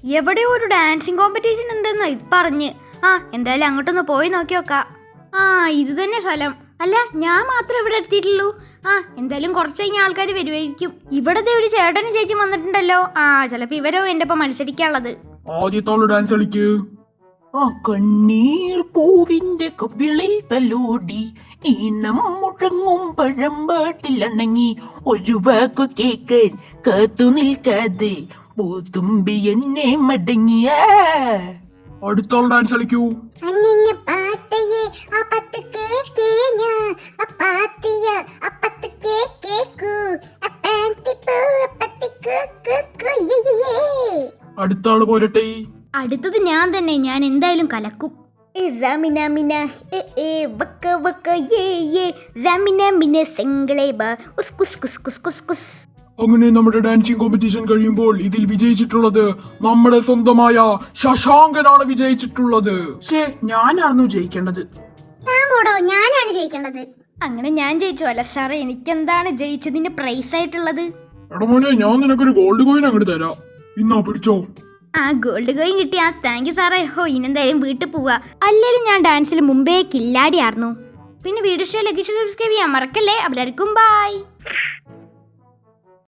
എവിടെയോ ഒരു dancing competition ഉണ്ടെന്ന് പറഞ്ഞ്. എന്തായാലും അങ്ങോട്ടൊന്ന് പോയി നോക്കി നോക്കാം. ഇത് തന്നെ സ്ഥലം. അല്ല, ഞാൻ മാത്രം ഇവിടെ എത്തിയിട്ടുള്ളൂ. എന്തായാലും കുറച്ച് കഴിഞ്ഞ ആൾക്കാർ വരുമായിരിക്കും. ഇവിടത്തെ ഒരു ചേട്ടനും ചേച്ചി വന്നിട്ടുണ്ടല്ലോ. ചിലപ്പോ ഇവരോ എന്റെ ഒപ്പം മത്സരിക്കാനുള്ളത്. ആദ്യത്തോളം ഡാൻസ് കളിക്ക്. കണ്ണീർ പൂവിന്റെ കവിളിൽ തലോടി ഈണം മുഴങ്ങും പഴമ്പാട്ടിലണങ്ങി ഒരു വാക്കു കേക്കാൻ കാത്തു നിൽക്കാതെ പൂത്തുമ്പി എന്നെ മടങ്ങിയ. അടുത്തോളം ഡാൻസ് കളിക്കൂ. അടുത്ത ആള് പോരട്ടെ. അടുത്തത് ഞാൻ തന്നെ. ഞാൻ എന്തായാലും കലക്കും. അങ്ങനെ നമ്മുടെ ഡാൻസിങ് കോമ്പറ്റീഷൻ കഴിയുമ്പോൾ ഇതിൽ വിജയിച്ചിട്ടുള്ളത് നമ്മുടെ സ്വന്തമായ ശശാങ്കനാണ് വിജയിച്ചിട്ടുള്ളത്. ഞാനായിരുന്നു ജയിക്കേണ്ടത്. ഞാനാണ് ജയിക്കേണ്ടത്. അങ്ങനെ ഞാൻ ജയിച്ചു. അല്ല സാറേ, എനിക്കെന്താണ് ജയിച്ചതിന്റെ പ്രൈസ് ആയിട്ടുള്ളത്? എടാ മോനെ, ഞാൻ നിനക്കൊരു ഗോൾഡ് കോയിൻ അങ്ങോട്ട് തരാം. ഇന്നാ പിടിച്ചോ. ഗോൾഡ് കോയിൻ കിട്ടിയ താങ്ക് യു സാറേ. ഇനെന്തായാലും വീട്ടിൽ പോവാ. അല്ലേലും ഞാൻ ഡാൻസിൽ മുമ്പേ കില്ലാടിയായിരുന്നു. പിന്നെ വീഡിയോ ഇഷ്ടമായി ലൈക്ക് സബ്സ്ക്രൈബ് ചെയ്യാൻ മറക്കല്ലേ. എല്ലാവർക്കും ബൈ.